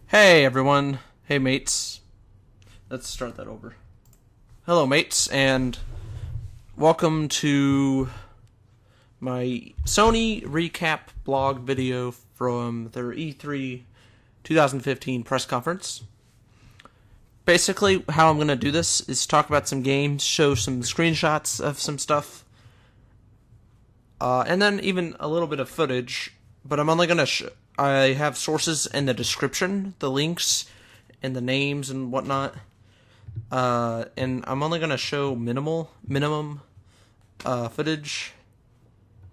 Hey everyone. Hey mates. Let's start that over. Hello mates, and welcome to my Sony recap blog video from their E3 2015 press conference. Basically, how I'm going to do this is talk about some games, show some screenshots of some stuff, and then even a little bit of footage, but I'm only going to I have sources in the description, the links, and the names and whatnot. And I'm only going to show minimum footage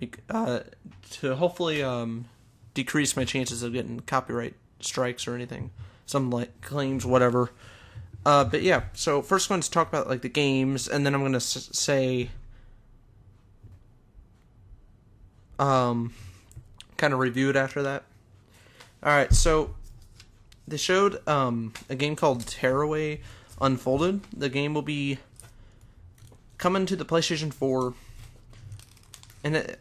to hopefully decrease my chances of getting copyright strikes or anything. Some like claims, whatever. But yeah, so first I'm going to talk about like the games, and then I'm going to say kind of review it after that. Alright, so they showed a game called Tearaway Unfolded. The game will be coming to the PlayStation 4, and it's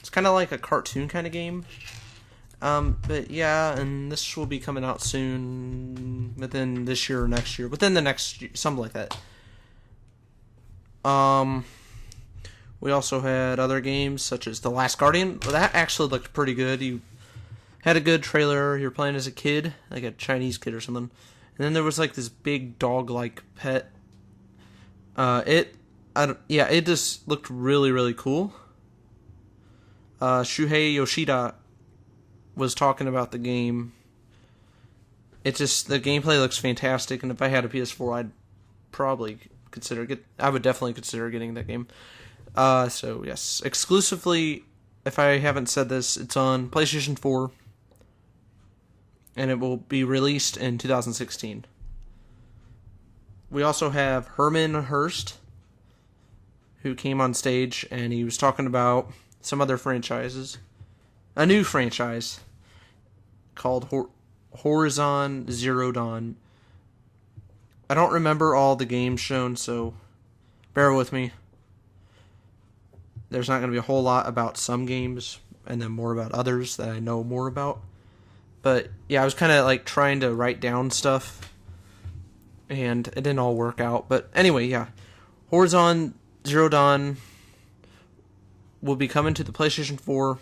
kind of like a cartoon kind of game. But yeah, and this will be coming out soon, within this year or next year, within the next year, something like that. We also had other games such as The Last Guardian. Well, that actually looked pretty good. You had a good trailer. You're playing as a kid, like a Chinese kid or something. And then there was like this big dog-like pet. It just looked really, really cool. Shuhei Yoshida was talking about the game. The gameplay looks fantastic, and if I had a PS4, I would definitely consider getting that game. So yes, exclusively, if I haven't said this, it's on PlayStation 4, and it will be released in 2016. We also have Herman Hurst, who came on stage, and he was talking about some other franchises. A new franchise called Horizon Zero Dawn. I don't remember all the games shown, so bear with me. There's not going to be a whole lot about some games, and then more about others that I know more about. But yeah, I was kind of like trying to write down stuff, and it didn't all work out. But anyway, yeah, Horizon Zero Dawn will be coming to the PlayStation 4.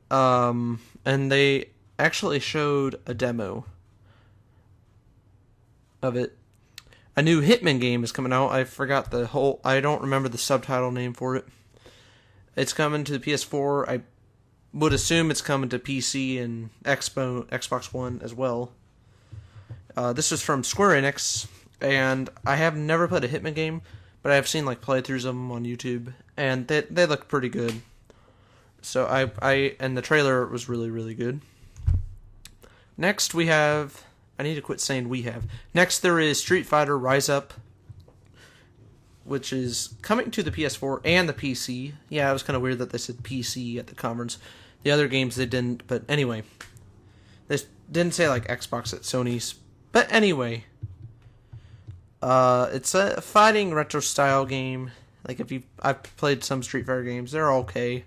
And they actually showed a demo of it. A new Hitman game is coming out. I don't remember the subtitle name for it. It's coming to the PS4. I would assume it's coming to PC and Xbox One as well. This is from Square Enix, and I have never played a Hitman game, but I have seen like playthroughs of them on YouTube, and they look pretty good. So and the trailer was really, really good. Next we have, I need to quit saying we have. Next there is Street Fighter Rise Up, which is coming to the PS4 and the PC. Yeah, it was kind of weird that they said PC at the conference. The other games they didn't, but anyway. They didn't say like Xbox at Sony's. But anyway. It's a fighting retro style game. Like I've played some Street Fighter games, they're okay.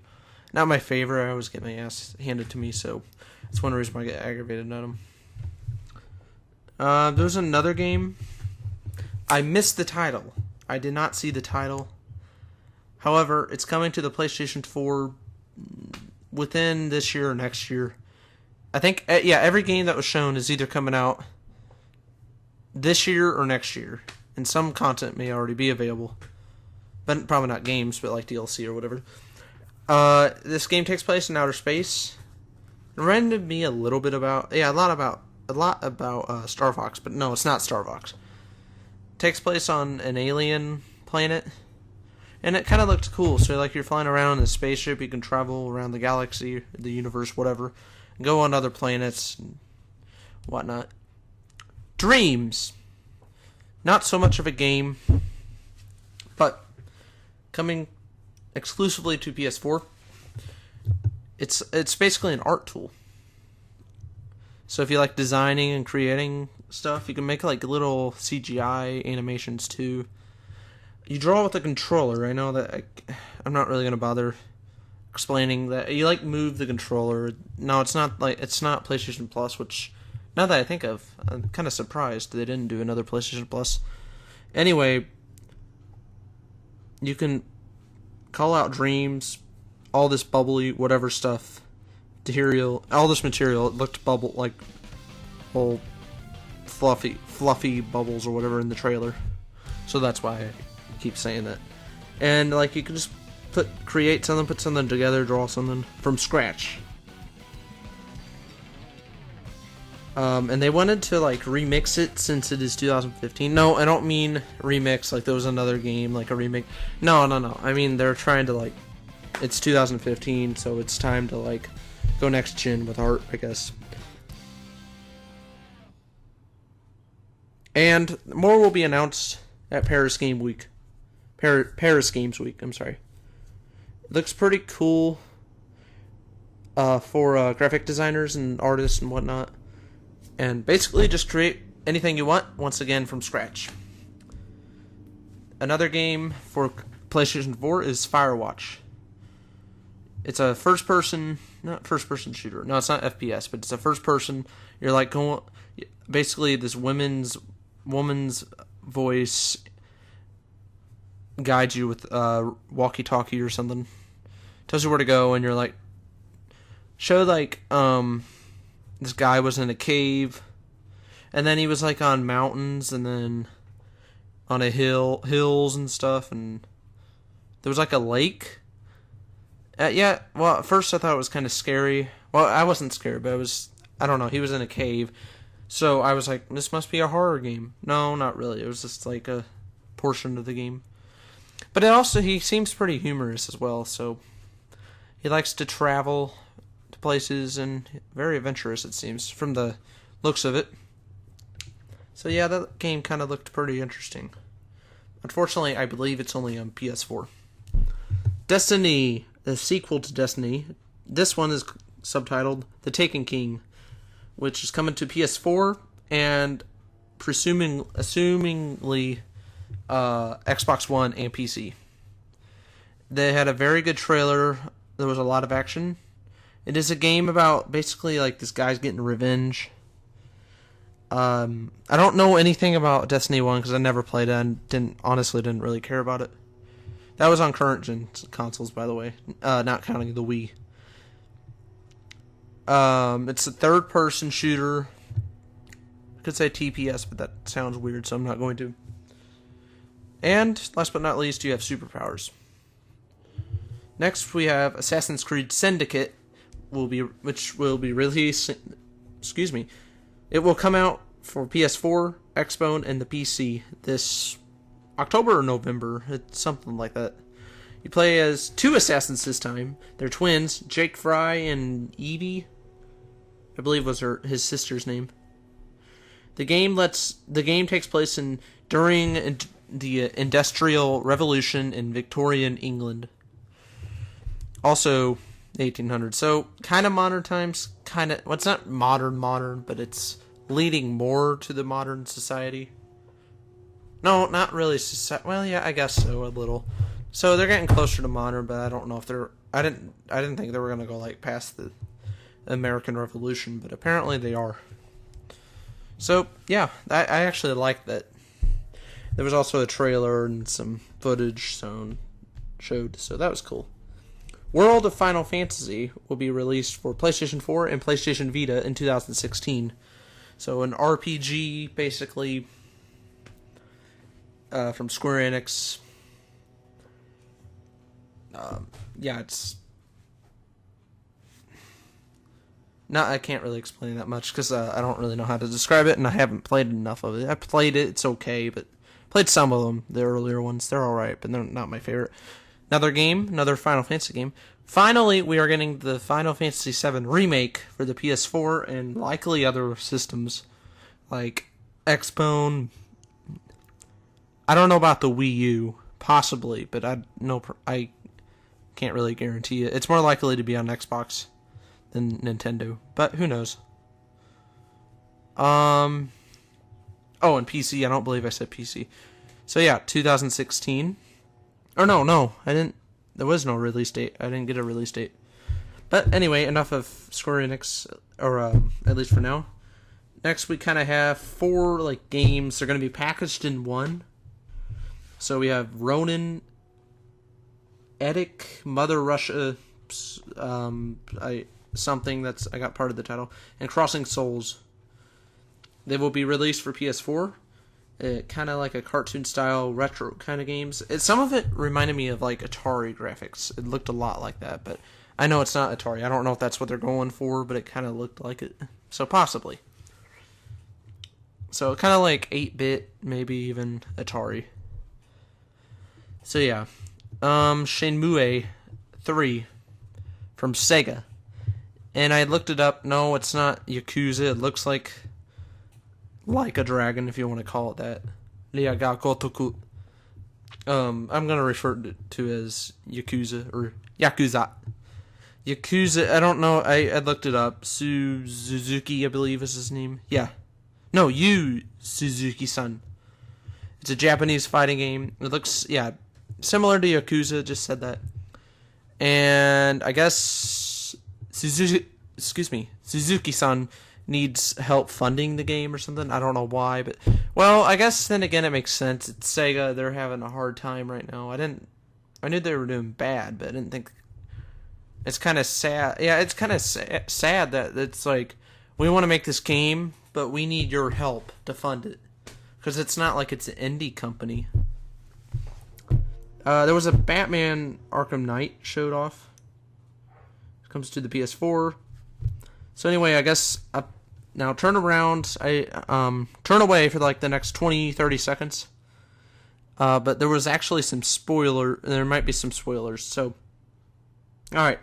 Not my favorite. I always get my ass handed to me, so that's one reason why I get aggravated at them. There's another game. I missed the title. I did not see the title. However, it's coming to the PlayStation 4 within this year or next year. I think, every game that was shown is either coming out this year or next year. And some content may already be available. But probably not games, but like DLC or whatever. This game takes place in outer space. It reminded me a lot about Star Fox, but no, it's not Star Fox. It takes place on an alien planet, and it kind of looked cool. So like you're flying around in a spaceship, you can travel around the galaxy, the universe, whatever, and go on other planets and whatnot. Dreams. Not so much of a game, but coming exclusively to PS4. It's basically an art tool. So if you like designing and creating stuff, you can make like little CGI animations too. You draw with a controller. I know that I'm not really going to bother explaining that you like move the controller. No, it's not PlayStation Plus, which now that I think of, I'm kind of surprised they didn't do another PlayStation Plus. Anyway, you can call out dreams, all this bubbly whatever stuff, all this material. It looked bubble like whole fluffy bubbles or whatever in the trailer. So that's why I keep saying that. And like you can just create something, put something together, draw something from scratch. And they wanted to like remix it since it is 2015. No, I don't mean remix like there was another game like a remake. No. I mean they're trying to like, it's 2015, so it's time to like go next gen with art, I guess. And more will be announced at Paris Games Week. Paris Games Week, I'm sorry. It looks pretty cool for graphic designers and artists and whatnot. And basically just create anything you want, once again, from scratch. Another game for PlayStation 4 is Firewatch. It's a not first-person shooter. No, it's not FPS, but it's a first-person. You're like going, basically this woman's voice guides you with walkie-talkie or something. Tells you where to go, and you're like, this guy was in a cave, and then he was like on mountains, and then on a hills and stuff, and there was like a lake. Well, at first I thought it was kind of scary. Well, I wasn't scared, but I don't know, he was in a cave. So I was like, this must be a horror game. No, not really. It was just like a portion of the game. But he seems pretty humorous as well, so he likes to travel to places and very adventurous, it seems, from the looks of it. So yeah, that game kind of looked pretty interesting. Unfortunately, I believe it's only on PS4. Destiny, the sequel to Destiny. This one is subtitled The Taken King, which is coming to PS4 and assumingly Xbox One and PC. They had a very good trailer. There was a lot of action. It is a game about basically like this guy's getting revenge. I don't know anything about Destiny 1 because I never played it and didn't really care about it. That was on current gen consoles, by the way, not counting the Wii. It's a third-person shooter. I could say TPS, but that sounds weird, so I'm not going to. And, last but not least, you have superpowers. Next, we have Assassin's Creed Syndicate, which will be released. Excuse me. It will come out for PS4, Xbox, and the PC this October or November. It's something like that. You play as two assassins this time. They're twins, Jake Fry and Evie, I believe was his sister's name. The game takes place during the Industrial Revolution in Victorian England. Also 1800s. So kind of modern times, it's not modern, but it's leading more to the modern society. No, not really society. Well, yeah, I guess so, a little. So they're getting closer to modern, but I don't know if I didn't think they were going to go like past the American Revolution, but apparently they are. So, yeah, I actually like that. There was also a trailer and some footage showed, so that was cool. World of Final Fantasy will be released for PlayStation 4 and PlayStation Vita in 2016. So an RPG, basically, from Square Enix. It's... I can't really explain that much because I don't really know how to describe it, and I haven't played enough of it. I played it, it's okay, but played some of them, the earlier ones. They're alright, but they're not my favorite. Another Final Fantasy game. Finally, we are getting the Final Fantasy VII Remake for the PS4 and likely other systems like Xbone. I don't know about the Wii U, possibly, but I can't really guarantee it. It's more likely to be on Xbox than Nintendo, but who knows? And PC. I don't believe I said PC. So yeah, 2016. Or no, I didn't. There was no release date. I didn't get a release date. But anyway, enough of Square Enix, or at least for now. Next, we kind of have 4 like games. They're going to be packaged in one. So we have Ronin, Edik, Mother Russia, something that's I got part of the title, and Crossing Souls. They will be released for PS4. Kind of like a cartoon style retro kind of games. Some of it reminded me of like Atari graphics. It looked a lot like that, but I know it's not Atari. I don't know if that's what they're going for, but it kind of looked like it. So possibly. So kind of like 8-bit, maybe even Atari. So yeah. Shenmue 3 from Sega. And I looked it up. No, it's not Yakuza. It looks like a dragon, if you want to call it that. Ryagagotoku. I'm going to refer to it as Yakuza, or Yakuza. Yakuza, I don't know. I looked it up. Suzuki, I believe is his name. Yeah. No, Yu Suzuki-san. It's a Japanese fighting game. It looks, similar to Yakuza, just said that. And I guess Suzuki-san needs help funding the game or something. I don't know why, but well, I guess then again it makes sense. It's Sega. They're having a hard time right now. I knew they were doing bad, but I didn't think. It's kind of sad. Yeah, it's kind of sad that it's like we want to make this game, but we need your help to fund it because it's not like it's an indie company. There was a Batman Arkham Knight showed off. It comes to the PS4. So anyway, I guess now turn around. I turn away for like the next 20-30 seconds. But there was actually some spoiler. There might be some spoilers. So, all right,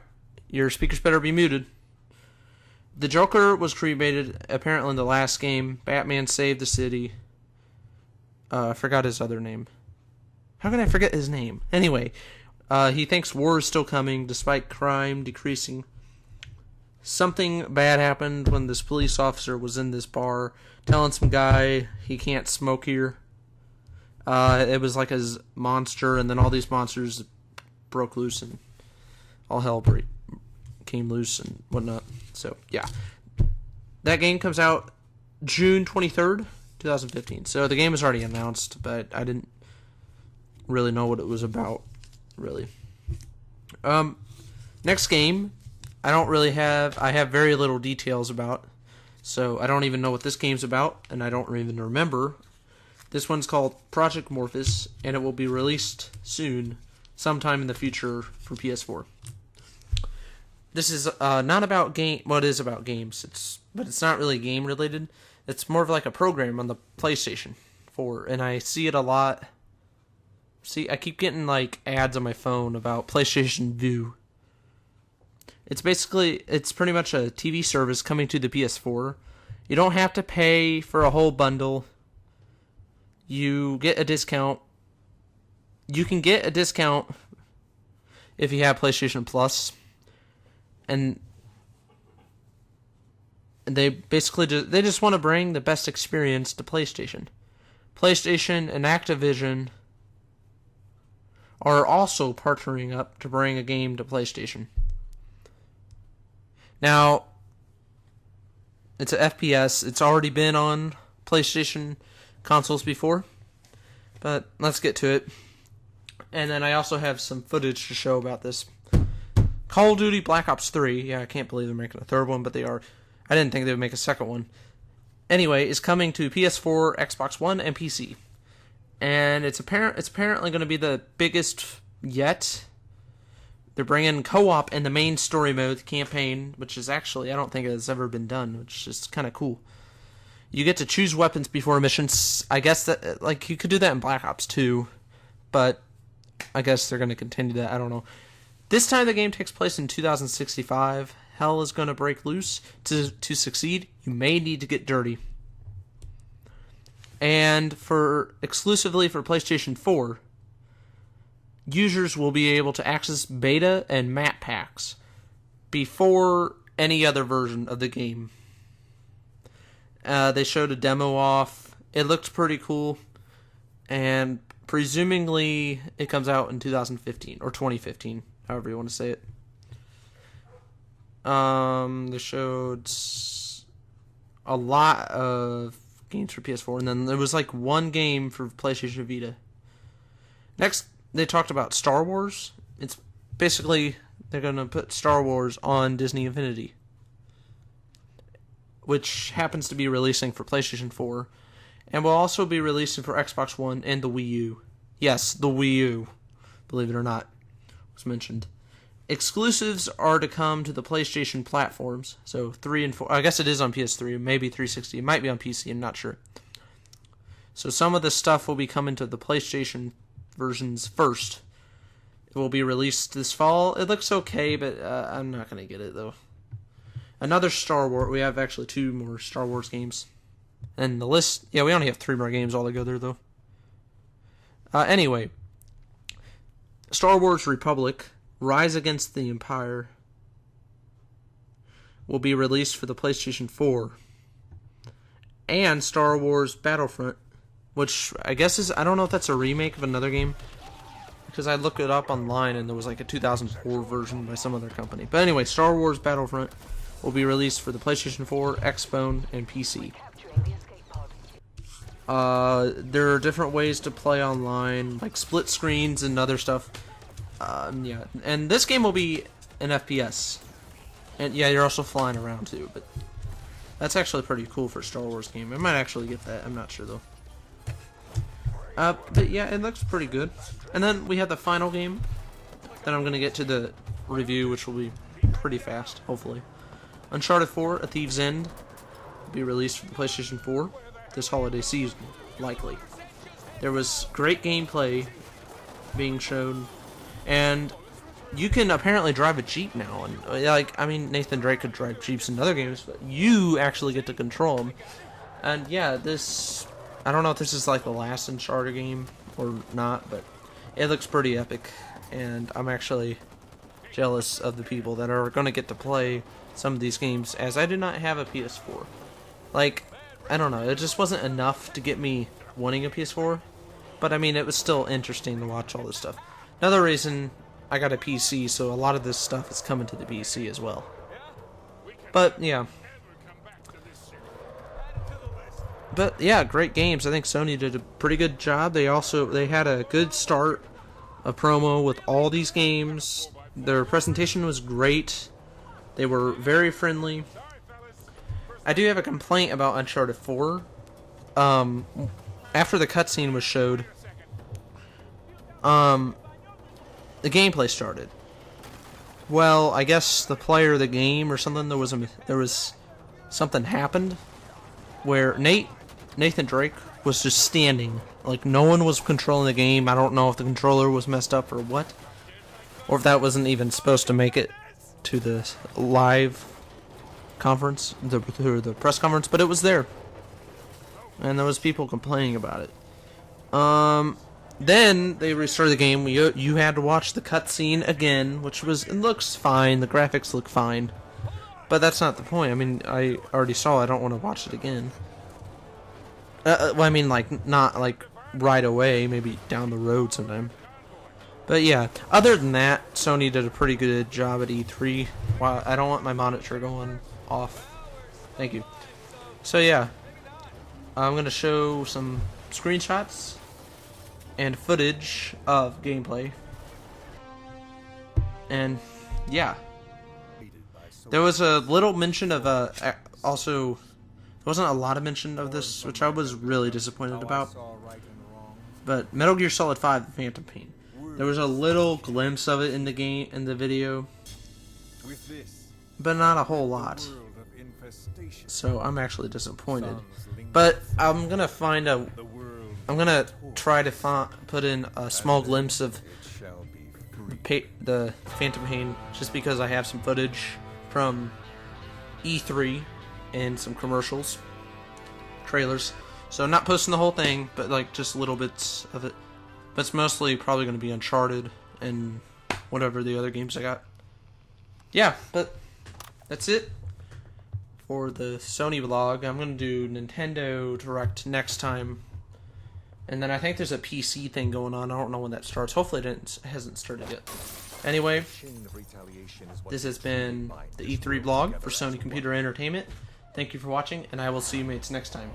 your speakers better be muted. The Joker was created apparently in the last game. Batman saved the city. I forgot his other name. How can I forget his name? Anyway, he thinks war is still coming despite crime decreasing. Something bad happened when this police officer was in this bar telling some guy he can't smoke here. It was like his monster, and then all these monsters broke loose and all hell came loose and whatnot. So, yeah. That game comes out June 23rd, 2015. So the game is already announced, but I didn't really know what it was about, really. Next game, I have very little details about, so I don't even know what this game's about, and I don't even remember. This one's called Project Morphus, and it will be released soon, sometime in the future for PS4. This is not about game. Well, it is about games. But it's not really game related. It's more of like a program on the PlayStation 4, and I see it a lot. See, I keep getting like ads on my phone about PlayStation Vue. It's pretty much a TV service coming to the PS4. You don't have to pay for a whole bundle. You get a discount. You can get a discount if you have PlayStation Plus. And they basically just want to bring the best experience to PlayStation. PlayStation and Activision are also partnering up to bring a game to PlayStation. Now, it's a FPS. It's already been on PlayStation consoles before, but let's get to it. And then I also have some footage to show about this. Call of Duty Black Ops 3. Yeah, I can't believe they're making a third one, but they are. I didn't think they would make a second one. Anyway, is coming to PS4, Xbox One, and PC. And it's apparently going to be the biggest yet. They're bringing co-op in the main story mode campaign, which is actually, I don't think it's ever been done, which is kind of cool. You get to choose weapons before missions. I guess that, like, you could do that in Black Ops 2, but I guess they're going to continue that. I don't know. This time the game takes place in 2065. Hell is going to break loose. To succeed, you may need to get dirty. And exclusively for PlayStation 4, users will be able to access beta and map packs before any other version of the game. They showed a demo off. It looked pretty cool. And presumably it comes out in 2015 or 2015, however you want to say it. They showed a lot of games for PS4, and then there was like one game for PlayStation Vita. Next, they talked about Star Wars. It's basically they're going to put Star Wars on Disney Infinity, which happens to be releasing for PlayStation 4, and will also be releasing for Xbox One and the Wii U. Yes, the Wii U, believe it or not, was mentioned. Exclusives are to come to the PlayStation platforms, so 3 and 4. I guess it is on PS3, maybe 360. It might be on PC, I'm not sure. So some of this stuff will be coming to the PlayStation versions first. It will be released this fall. It looks okay, but I'm not going to get it, though. Another Star Wars. We have actually 2 more Star Wars games. And the list, yeah, we only have 3 more games altogether, though. Anyway, Star Wars Republic, Rise Against the Empire, will be released for the PlayStation 4. And Star Wars Battlefront, which I guess is, I don't know if that's a remake of another game, because I looked it up online and there was like a 2004 version by some other company. But anyway, Star Wars Battlefront will be released for the PlayStation 4, Xbox, and PC. There are different ways to play online, like split screens and other stuff. Yeah, and this game will be an FPS. And yeah, you're also flying around too, but that's actually pretty cool for a Star Wars game. I might actually get that, I'm not sure though. But yeah, it looks pretty good. And then we have the final game. Then I'm going to get to the review, which will be pretty fast, hopefully. Uncharted 4, A Thief's End, will be released for the PlayStation 4 this holiday season, likely. There was great gameplay being shown, and you can apparently drive a Jeep now. And like, I mean, Nathan Drake could drive Jeeps in other games, but you actually get to control them. And yeah, this, I don't know if this is like the last Uncharted game or not, but it looks pretty epic, and I'm actually jealous of the people that are going to get to play some of these games, as I do not have a PS4. Like, I don't know, it just wasn't enough to get me wanting a PS4, but I mean, it was still interesting to watch all this stuff. Another reason I got a PC, so a lot of this stuff is coming to the PC as well. But yeah. But yeah, great games. I think Sony did a pretty good job. They had a good start, a promo with all these games. Their presentation was great. They were very friendly. I do have a complaint about Uncharted 4. After the cutscene was showed, the gameplay started. Well, I guess the player of the game or something, there was something happened where Nathan Drake was just standing, like no one was controlling the game. I don't know if the controller was messed up or what, or if that wasn't even supposed to make it to the live conference, the press conference, but it was there, and there was people complaining about it. Then they restarted the game. You had to watch the cutscene again, which it looks fine. The graphics look fine, but that's not the point. I mean, I already saw it. I don't want to watch it again. Well, I mean, like, not, like, right away, maybe down the road sometime. But yeah, other than that, Sony did a pretty good job at E3. Wow, I don't want my monitor going off. Thank you. So yeah, I'm going to show some screenshots and footage of gameplay. And yeah, there was a little mention of, also, there wasn't a lot of mention of this, which I was really disappointed about. But Metal Gear Solid 5: The Phantom Pain. There was a little glimpse of it in the video, but not a whole lot. So I'm actually disappointed. But I'm gonna try to put in a small glimpse of the Phantom Pain, just because I have some footage from E3 and some commercials, trailers. So I'm not posting the whole thing, but like just little bits of it. But it's mostly probably going to be Uncharted and whatever the other games I got. Yeah, but that's it for the Sony vlog. I'm going to do Nintendo Direct next time. And then I think there's a PC thing going on. I don't know when that starts. Hopefully it hasn't started yet. Anyway, this has been the E3 blog for Sony Computer Entertainment. Thank you for watching, and I will see you mates next time.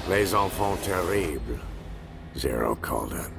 Les enfants terribles, Zero called them.